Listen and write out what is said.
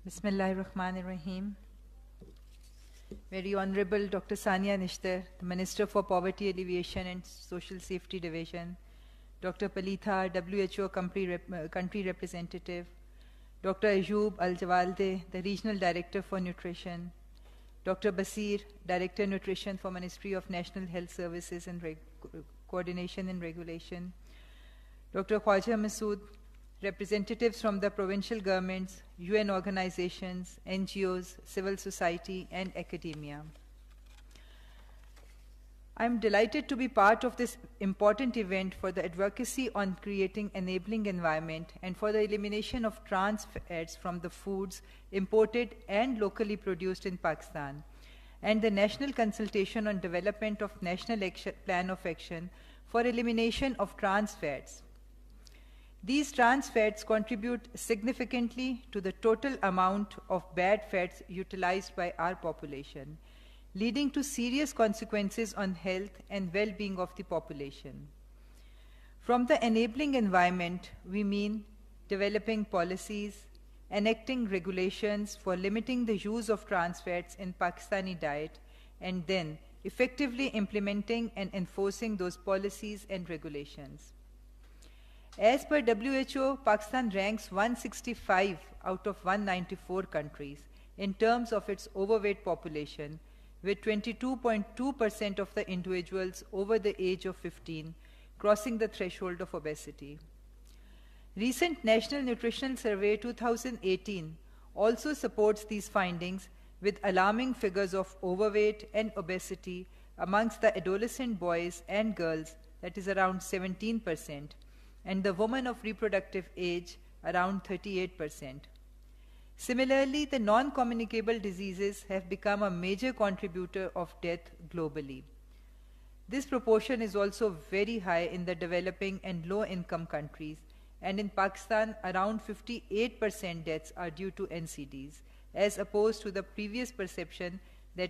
Bismillahirrahmanirrahim. Very Honorable Dr. Sania Nishtar, the Minister for Poverty Alleviation and Social Safety Division, Dr. Palitha, WHO Country Representative, Dr. Ayoub Al-Jawalde, the Regional Director for Nutrition, Dr. Basir, Director Nutrition for Ministry of National Health Services and Coordination and Regulation, Dr. Khwaja Masood, representatives from the provincial governments, UN organizations, NGOs, civil society, and academia. I am delighted to be part of this important event for the advocacy on creating enabling environment and for the elimination of trans fats from the foods imported and locally produced in Pakistan, and the National Consultation on Development of National Plan of Action for Elimination of Trans Fats. These trans fats contribute significantly to the total amount of bad fats utilized by our population, leading to serious consequences on health and well-being of the population. From the enabling environment, we mean developing policies, enacting regulations for limiting the use of trans fats in Pakistani diet, and then effectively implementing and enforcing those policies and regulations. As per WHO, Pakistan ranks 165 out of 194 countries in terms of its overweight population, with 22.2% of the individuals over the age of 15 crossing the threshold of obesity. Recent National Nutritional Survey 2018 also supports these findings with alarming figures of overweight and obesity amongst the adolescent boys and girls, that is around 17%, and the women of reproductive age around 38%. Similarly, the non-communicable diseases have become a major contributor of death globally. This proportion is also very high in the developing and low-income countries, and in Pakistan, around 58% deaths are due to NCDs, as opposed to the previous perception